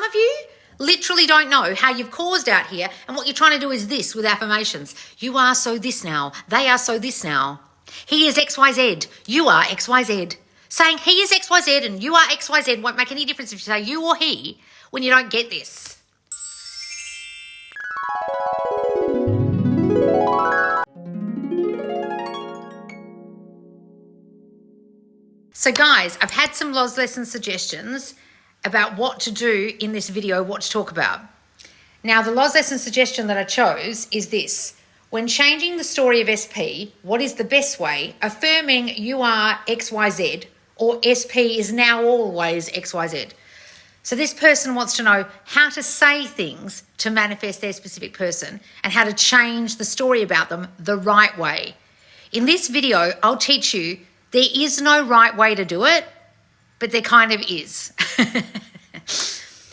some of you literally don't know how you've caused out here, and what you're trying to do is this with affirmations. You are so this now. They are so this now. He is XYZ. You are XYZ. Saying he is XYZ and you are XYZ won't make any difference if you say you or he when you don't get this. So guys, I've had some LOS lesson suggestions about what to do in this video, what to talk about. Now, the LOS lesson suggestion that I chose is this. When changing the story of SP, what is the best way? Affirming you are XYZ or SP is now always XYZ. So this person wants to know how to say things to manifest their specific person and how to change the story about them the right way. In this video, I'll teach you there is no right way to do it, but there kind of is.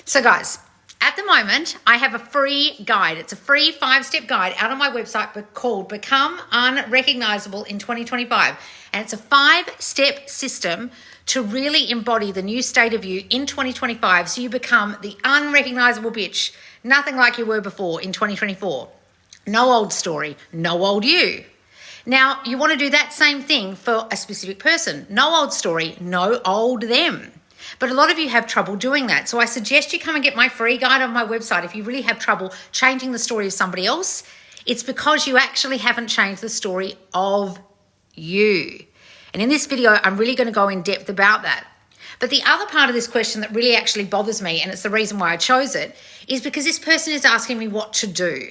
So guys, at the moment, I have a free guide. It's a free 5-step guide out on my website called Become Unrecognizable in 2025. And it's a 5-step system to really embody the new state of you in 2025 so you become the unrecognizable bitch, nothing like you were before in 2024. No old story, no old you. Now, you want to do that same thing for a specific person. No old story, no old them. But a lot of you have trouble doing that. So I suggest you come and get my free guide on my website if you really have trouble changing the story of somebody else. It's because you actually haven't changed the story of you. And in this video, I'm really going to go in depth about that. But the other part of this question that really actually bothers me, and it's the reason why I chose it, is because this person is asking me what to do.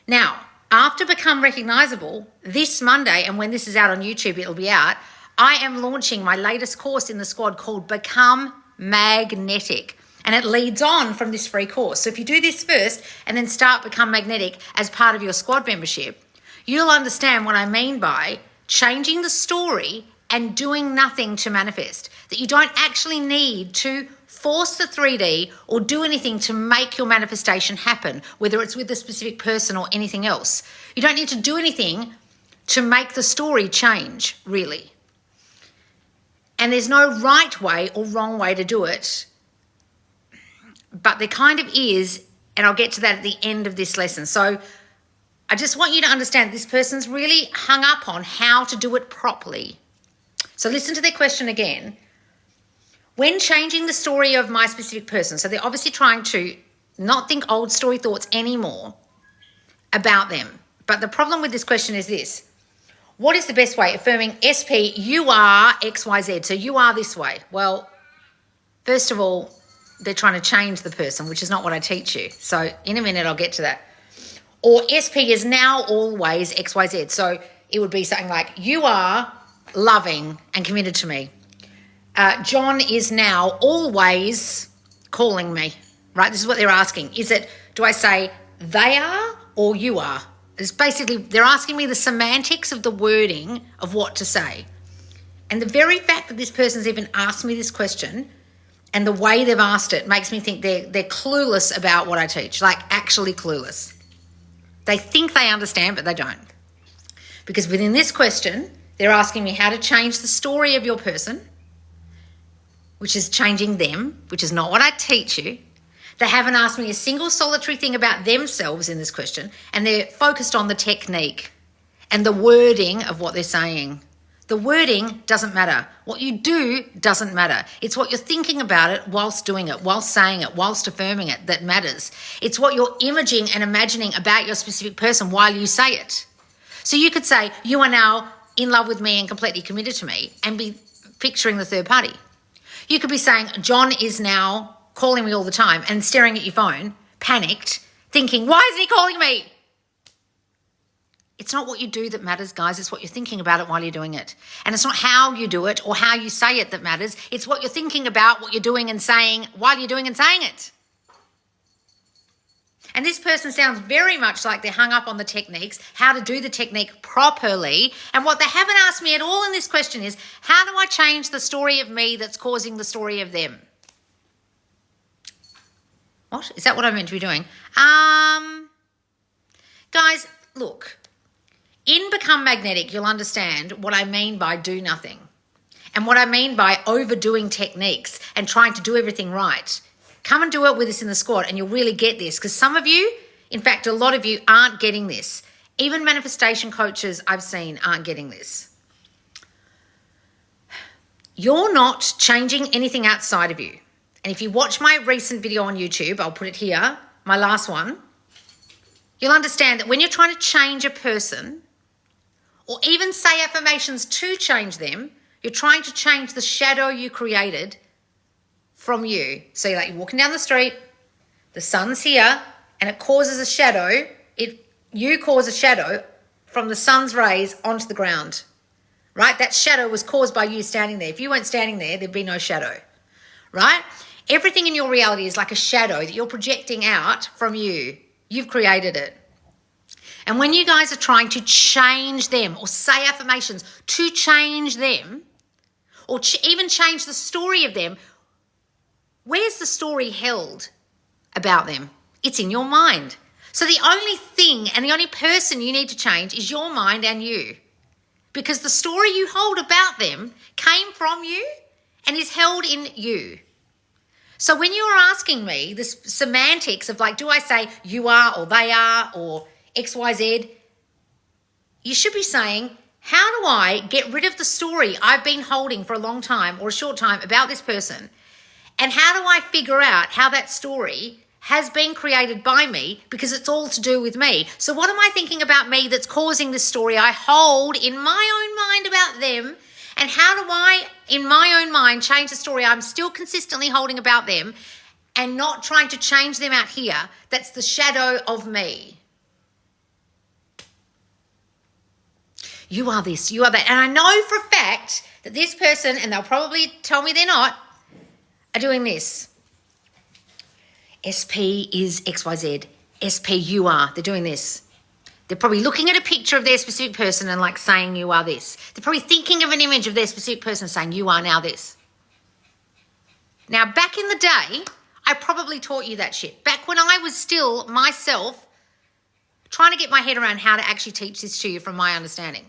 Now, after Become Recognizable, this Monday, and when this is out on YouTube, it'll be out, I am launching my latest course in the squad called Become Magnetic. And it leads on from this free course. So if you do this first and then start Become Magnetic as part of your squad membership, you'll understand what I mean by changing the story and doing nothing to manifest. That you don't actually need to force the 3D or do anything to make your manifestation happen, whether it's with a specific person or anything else. You don't need to do anything to make the story change, really. And there's no right way or wrong way to do it, but there kind of is, and I'll get to that at the end of this lesson. So I just want you to understand this person's really hung up on how to do it properly. So listen to their question again. When changing the story of my specific person, so they're obviously trying to not think old story thoughts anymore about them. But the problem with this question is this. What is the best way? Affirming SP, you are XYZ, so you are this way. Well, first of all, they're trying to change the person, which is not what I teach you. So in a minute, I'll get to that. Or SP is now always XYZ. So it would be something like, you are loving and committed to me. John is now always calling me, right? This is what they're asking. Is it, do I say they are or you are? It's basically, they're asking me the semantics of the wording of what to say. And the very fact that this person's even asked me this question and the way they've asked it makes me think they're clueless about what I teach, like actually clueless. They think they understand, but they don't. Because within this question, they're asking me how to change the story of your person, which is changing them, which is not what I teach you. They haven't asked me a single solitary thing about themselves in this question, and they're focused on the technique and the wording of what they're saying. The wording doesn't matter. What you do doesn't matter. It's what you're thinking about it whilst doing it, whilst saying it, whilst affirming it that matters. It's what you're imaging and imagining about your specific person while you say it. So you could say, you are now in love with me and completely committed to me, and be picturing the third party. You could be saying, John is now calling me all the time and staring at your phone, panicked, thinking, why isn't he calling me? It's not what you do that matters, guys. It's what you're thinking about it while you're doing it. And it's not how you do it or how you say it that matters. It's what you're thinking about, what you're doing and saying while you're doing and saying it. And this person sounds very much like they're hung up on the techniques, how to do the technique properly. And what they haven't asked me at all in this question is, how do I change the story of me that's causing the story of them? What? Is that what I'm meant to be doing? Guys, look. In Become Magnetic, you'll understand what I mean by do nothing and what I mean by overdoing techniques and trying to do everything right. come and do it with us in the squad and you'll really get this, because some of you, in fact, a lot of you aren't getting this. Even manifestation coaches I've seen aren't getting this. You're not changing anything outside of you. And if you watch my recent video on YouTube, I'll put it here, my last one, you'll understand that when you're trying to change a person or even say affirmations to change them, you're trying to change the shadow you created from you. So you're walking down the street, the sun's here, and it causes a shadow. You cause a shadow from the sun's rays onto the ground, right? That shadow was caused by you standing there. If you weren't standing there, there'd be no shadow, right? Everything in your reality is like a shadow that you're projecting out from you. You've created it. And when you guys are trying to change them or say affirmations to change them or even change the story of them, where's the story held about them? It's in your mind. So the only thing and the only person you need to change is your mind and you, because the story you hold about them came from you and is held in you. So when you're asking me this semantics of do I say you are or they are or XYZ, you should be saying, how do I get rid of the story I've been holding for a long time or a short time about this person? And how do I figure out how that story has been created by me, because it's all to do with me? So what am I thinking about me that's causing this story I hold in my own mind about them? And how do I, in my own mind, change the story I'm still consistently holding about them and not trying to change them out here? That's the shadow of me. You are this, you are that. And I know for a fact that this person, and they'll probably tell me they're not, are doing this. SP is XYZ. SP, you are. They're doing this. They're probably looking at a picture of their specific person and saying you are this. They're probably thinking of an image of their specific person saying you are now this. Now, back in the day, I probably taught you that shit. Back when I was still myself trying to get my head around how to actually teach this to you from my understanding.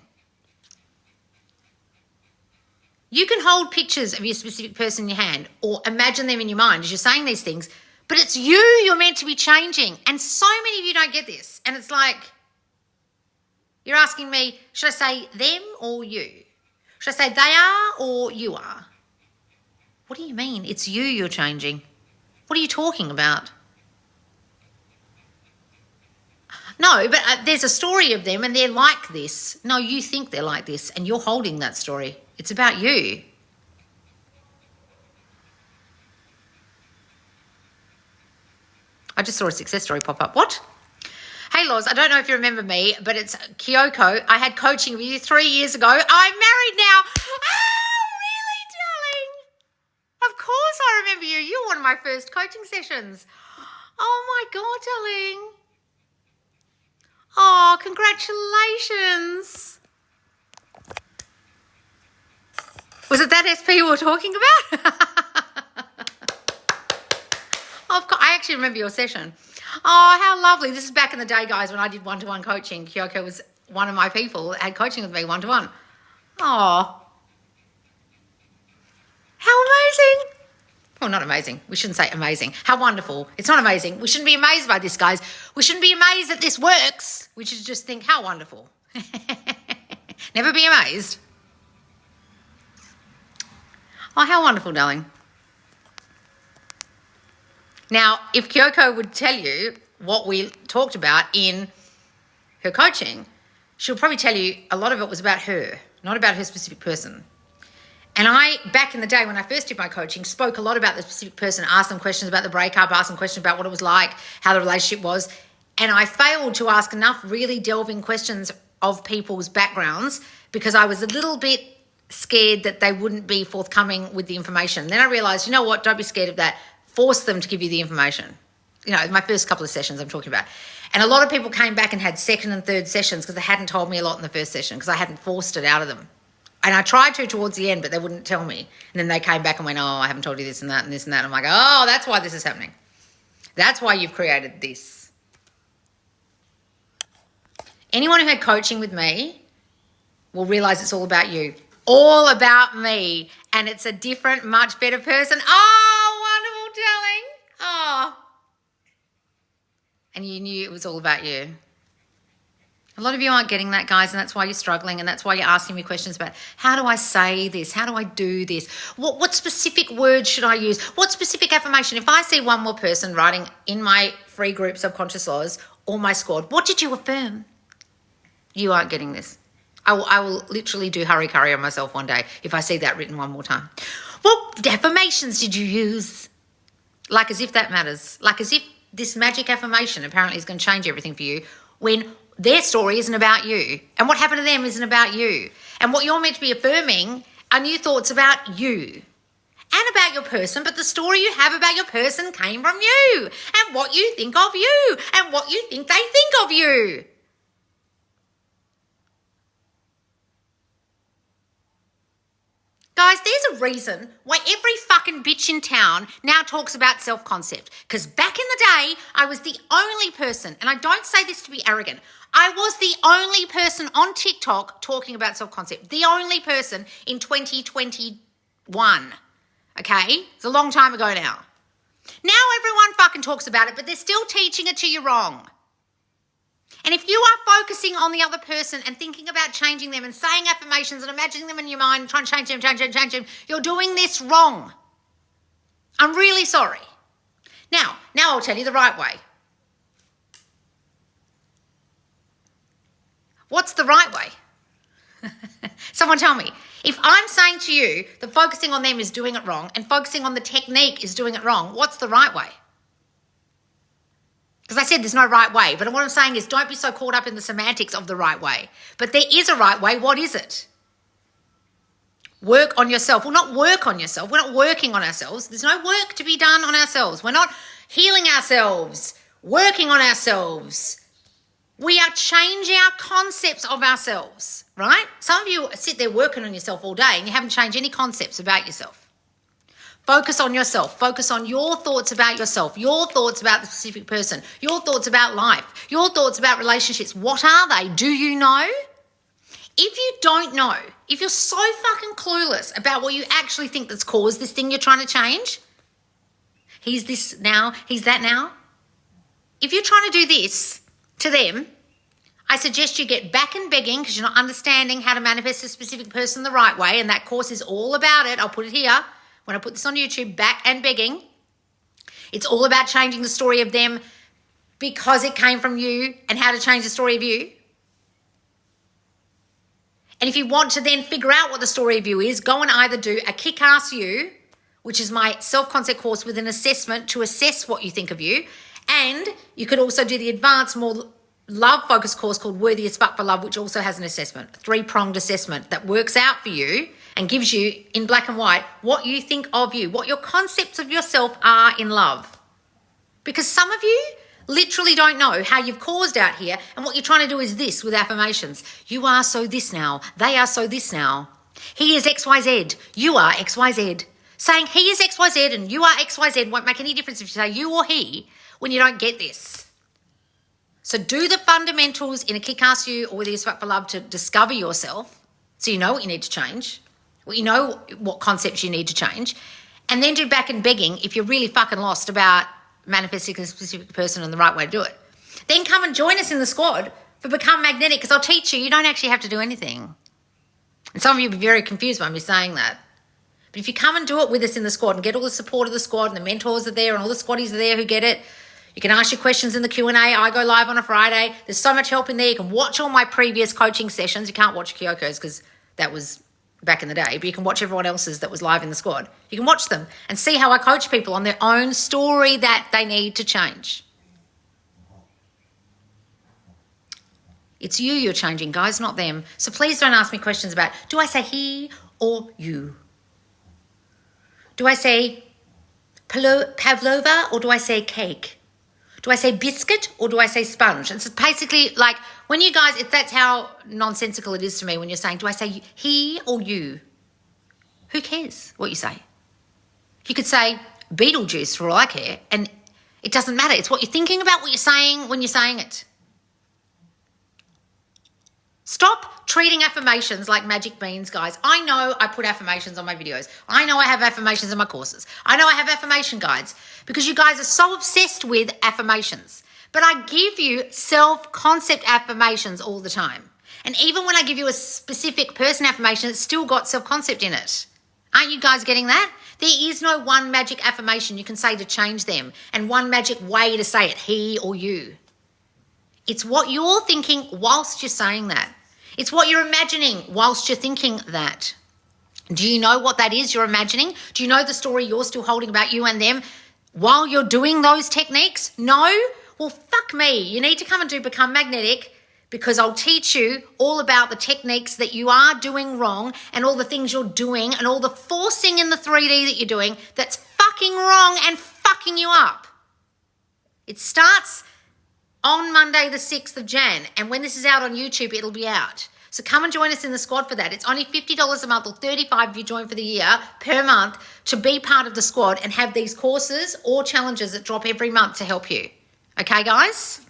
You can hold pictures of your specific person in your hand or imagine them in your mind as you're saying these things, but it's you're meant to be changing. And so many of you don't get this. And it's you're asking me, should I say them or you? Should I say they are or you are? What do you mean? It's you're changing. What are you talking about? No, but there's a story of them and they're like this. No, you think they're like this and you're holding that story. It's about you. I just saw a success story pop up. What? Hey, Loz, I don't know if you remember me, but it's Kyoko. I had coaching with you 3 years ago. I'm married now. Oh, really, darling? Of course I remember you. You were one of my first coaching sessions. Oh, my God, darling. Oh, congratulations. Was it that SP we were talking about? I actually remember your session. Oh, how lovely. This is back in the day, guys, when I did one-to-one coaching. Kyoko was one of my people that had coaching with me one-to-one. Oh, how amazing. Well, not amazing. We shouldn't say amazing. How wonderful. It's not amazing. We shouldn't be amazed by this, guys. We shouldn't be amazed that this works. We should just think, how wonderful. Never be amazed. Oh, how wonderful, darling. Now, if Kyoko would tell you what we talked about in her coaching, she'll probably tell you a lot of it was about her, not about her specific person. And I, back in the day when I first did my coaching, spoke a lot about the specific person, asked them questions about the breakup, asked them questions about what it was like, how the relationship was. And I failed to ask enough really delving questions of people's backgrounds because I was a little bit scared that they wouldn't be forthcoming with the information. Then I realized, you know what, don't be scared of that. Force them to give you the information. You know, my first couple of sessions I'm talking about. And a lot of people came back and had second and third sessions because they hadn't told me a lot in the first session because I hadn't forced it out of them. And I tried to towards the end, but they wouldn't tell me. And then they came back and went, oh, I haven't told you this and that and this and that. And I'm like, oh, that's why this is happening. That's why you've created this. Anyone who had coaching with me will realize it's all about you. All about me. And it's a different, much better person. Oh, wonderful, darling. Oh. And you knew it was all about you. A lot of you aren't getting that, guys, and that's why you're struggling, and that's why you're asking me questions about how do I say this? How do I do this? What specific words should I use? What specific affirmation? If I see one more person writing in my free group Subconscious Laws or my squad, what did you affirm? You aren't getting this. I will literally do hurry on myself one day if I see that written one more time. What affirmations did you use? Like as if that matters. Like as if this magic affirmation apparently is going to change everything for you when their story isn't about you. And what happened to them isn't about you. And what you're meant to be affirming are new thoughts about you and about your person, but the story you have about your person came from you and what you think of you and what you think they think of you. Guys, there's a reason why every fucking bitch in town now talks about self-concept. Because back in the day, I was the only person, and I don't say this to be arrogant, I was the only person on TikTok talking about self-concept. The only person in 2021. Okay? It's a long time ago now. Now everyone fucking talks about it, but they're still teaching it to you wrong. And if you are focusing on the other person and thinking about changing them and saying affirmations and imagining them in your mind, trying to change them, you're doing this wrong. I'm really sorry. Now I'll tell you the right way. What's the right way? Someone tell me. If I'm saying to you that focusing on them is doing it wrong and focusing on the technique is doing it wrong, what's the right way? Because I said there's no right way, but what I'm saying is don't be so caught up in the semantics of the right way. But there is a right way. What is it? Work on yourself. Well, not work on yourself. We're not working on ourselves. There's no work to be done on ourselves. We're not healing ourselves, working on ourselves. We are changing our concepts of ourselves, right? Some of you sit there working on yourself all day and you haven't changed any concepts about yourself. Focus on yourself. Focus on your thoughts about yourself, your thoughts about the specific person, your thoughts about life, your thoughts about relationships. What are they? Do you know? If you don't know, if you're so fucking clueless about what you actually think that's caused this thing you're trying to change, he's this now, he's that now. If you're trying to do this to them, I suggest you get back and begging because you're not understanding how to manifest a specific person the right way, and that course is all about it. I'll put it here. When I put this on YouTube, back and begging, it's all about changing the story of them because it came from you and how to change the story of you. And if you want to then figure out what the story of you is, go and either do a Kick-Ass You, which is my self-concept course with an assessment to assess what you think of you. And you could also do the advanced, more love-focused course called Worthy as Fuck for Love, which also has an assessment, a 3-pronged assessment that works out for you and gives you in black and white what you think of you, what your concepts of yourself are in love. Because some of you literally don't know how you've caused out here, and what you're trying to do is this with affirmations. You are so this now. They are so this now. He is XYZ. You are XYZ. Saying he is XYZ and you are XYZ won't make any difference if you say you or he when you don't get this. So do the fundamentals in a Kick-Ass You or Worthy as Fuck for Love to discover yourself so you know what you need to change. Well, you know what concepts you need to change, and then do back and begging if you're really fucking lost about manifesting a specific person and the right way to do it. Then come and join us in the squad for Become Magnetic, because I'll teach you. You don't actually have to do anything. And some of you will be very confused by me saying that. But if you come and do it with us in the squad and get all the support of the squad and the mentors are there and all the squaddies are there who get it, you can ask your questions in the Q&A. I go live on a Friday. There's so much help in there. You can watch all my previous coaching sessions. You can't watch Kyoko's because that was back in the day, but you can watch everyone else's that was live in the squad. You can watch them and see how I coach people on their own story that they need to change. It's you're changing, guys, not them. So please don't ask me questions about, do I say he or you? Do I say pavlova or do I say cake? Do I say biscuit or do I say sponge? It's basically like when you guys, that's how nonsensical it is to me when you're saying, do I say he or you? Who cares what you say? You could say Beetlejuice for all I care, and it doesn't matter. It's what you're thinking about, what you're saying when you're saying it. Stop treating affirmations like magic beans, guys. I know I put affirmations on my videos. I know I have affirmations in my courses. I know I have affirmation guides because you guys are so obsessed with affirmations. But I give you self-concept affirmations all the time. And even when I give you a specific person affirmation, it's still got self-concept in it. Aren't you guys getting that? There is no one magic affirmation you can say to change them and one magic way to say it, he or you. It's what you're thinking whilst you're saying that. It's what you're imagining whilst you're thinking that. Do you know what that is you're imagining? Do you know the story you're still holding about you and them while you're doing those techniques? No? Well, fuck me. You need to come and do Become Magnetic because I'll teach you all about the techniques that you are doing wrong and all the things you're doing and all the forcing in the 3D that you're doing that's fucking wrong and fucking you up. It starts on Monday the 6th of Jan, and when this is out on YouTube, it'll be out. So come and join us in the squad for that. It's only $50 a month or $35 if you join for the year per month to be part of the squad and have these courses or challenges that drop every month to help you. Okay, guys?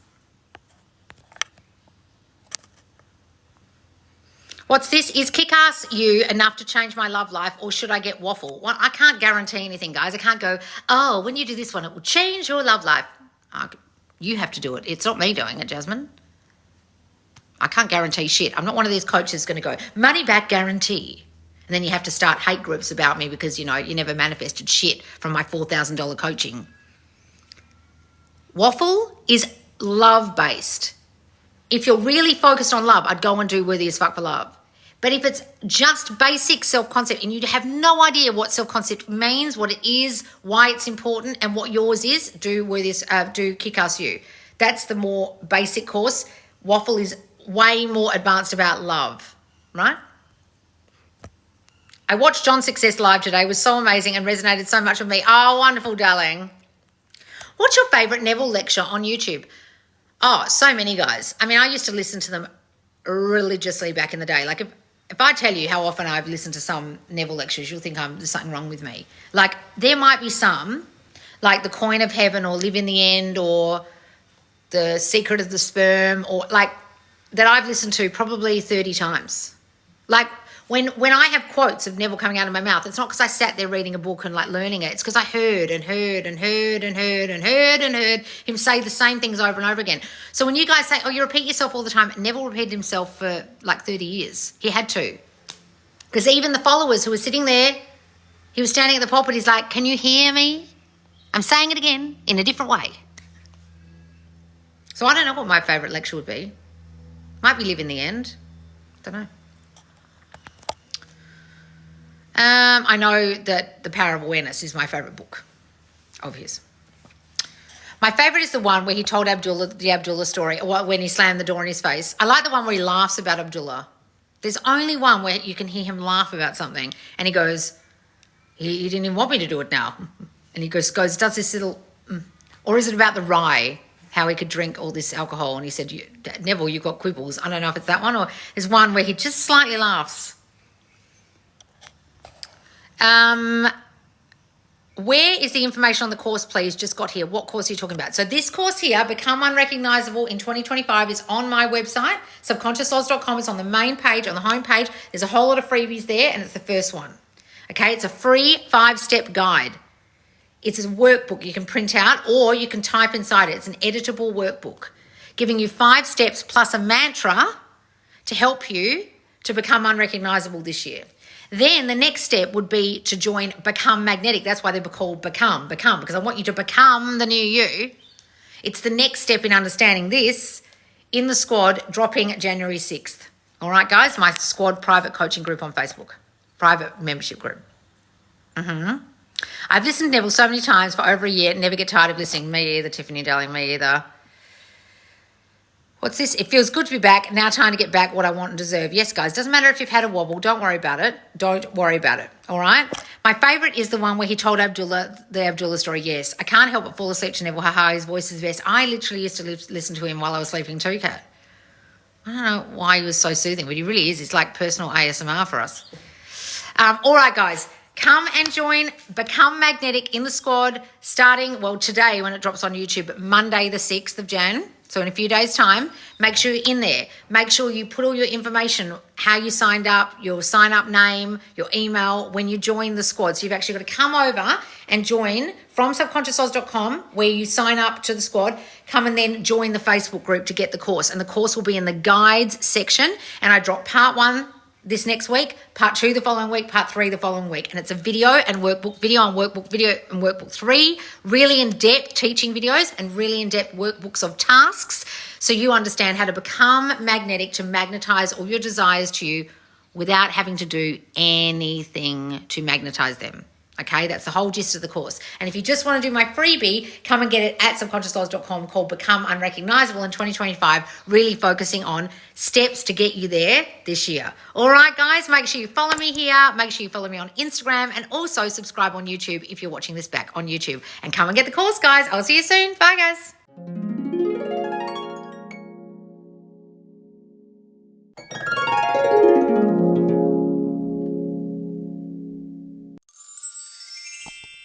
What's this? Is kick-ass you enough to change my love life or should I get waffle? Well, I can't guarantee anything, guys. I can't go, oh, when you do this one, it will change your love life. You have to do it. It's not me doing it, Jasmine. I can't guarantee shit. I'm not one of these coaches going to go, money back guarantee. And then you have to start hate groups about me because, you know, you never manifested shit from my $4,000 coaching. Waffle is love-based. If you're really focused on love, I'd go and do Worthy as Fuck for Love. But if it's just basic self-concept and you have no idea what self-concept means, what it is, why it's important, and what yours is, do Kick-Ass You. That's the more basic course. Waffle is way more advanced about love, right? I watched John's Success Live today. It was so amazing and resonated so much with me. Oh, wonderful, darling. What's your favourite Neville lecture on YouTube? Oh, so many, guys. I mean, I used to listen to them religiously back in the day. Like, if I tell you how often I've listened to some Neville lectures, you'll think there's something wrong with me. Like, there might be some, like The Coin of Heaven or Live in the End or The Secret of the Sperm or, like, that I've listened to probably 30 times. Like, when I have quotes of Neville coming out of my mouth, it's not because I sat there reading a book and, like, learning it. It's because I heard and heard and heard and heard and heard and heard him say the same things over and over again. So when you guys say, oh, you repeat yourself all the time, Neville repeated himself for, like, 30 years. He had to. Because even the followers who were sitting there, he was standing at the pulpit, he's like, can you hear me? I'm saying it again in a different way. So I don't know what my favourite lecture would be. Might be Live in the End. Don't know. I know that The Power of Awareness is my favourite book of his. My favourite is the one where he told Abdullah the Abdullah story, when he slammed the door in his face. I like the one where he laughs about Abdullah. There's only one where you can hear him laugh about something, and he goes, he didn't even want me to do it now. And he goes does this little, or is it about the rye, how he could drink all this alcohol? And he said, Neville, you've got quibbles. I don't know if it's that one, or there's one where he just slightly laughs. Where is the information on the course, please? Just got here. What course are you talking about? So this course here, Become Unrecognizable in 2025, is on my website, subconsciousoz.com. It's on the main page, on the home page. There's a whole lot of freebies there, and it's the first one. Okay, it's a free 5-step guide. It's a workbook you can print out or you can type inside it. It's an editable workbook giving you 5 steps plus a mantra to help you to become unrecognizable this year. Then the next step would be to join Become Magnetic. That's why they're called Become, because I want you to become the new you. It's the next step in understanding this in the squad, dropping January 6th. All right, guys, my squad private coaching group on Facebook, private membership group. I've listened to Neville so many times for over a year, never get tired of listening. Me either, Tiffany, darling, me either. What's this? It feels good to be back. Now time to get back what I want and deserve. Yes, guys, doesn't matter if you've had a wobble. Don't worry about it. Don't worry about it, all right? My favourite is the one where he told Abdullah, the Abdullah story. Yes, I can't help but fall asleep to Neville. Haha, his voice is best. I literally used to listen to him while I was sleeping too, Kat. I don't know why he was so soothing, but he really is. It's like personal ASMR for us. All right, guys. Come and join Become Magnetic in the squad starting, well, today when it drops on YouTube, Monday the 6th of Jan. So in a few days' time, make sure you're in there. Make sure you put all your information, how you signed up, your sign-up name, your email, when you join the squad. So you've actually got to come over and join from subconsciousoz.com, where you sign up to the squad, come and then join the Facebook group to get the course. And the course will be in the guides section. And I drop part 1 this next week, part 2 the following week, part 3 the following week. And it's a video and workbook, video and workbook 3, really in-depth teaching videos and really in-depth workbooks of tasks, so you understand how to become magnetic, to magnetize all your desires to you without having to do anything to magnetize them. Okay, that's the whole gist of the course. And if you just want to do my freebie, come and get it at subconsciousoz.com, called Become Unrecognizable in 2025, really focusing on steps to get you there this year. All right, guys, make sure you follow me here. Make sure you follow me on Instagram, and also subscribe on YouTube if you're watching this back on YouTube. And come and get the course, guys. I'll see you soon. Bye, guys.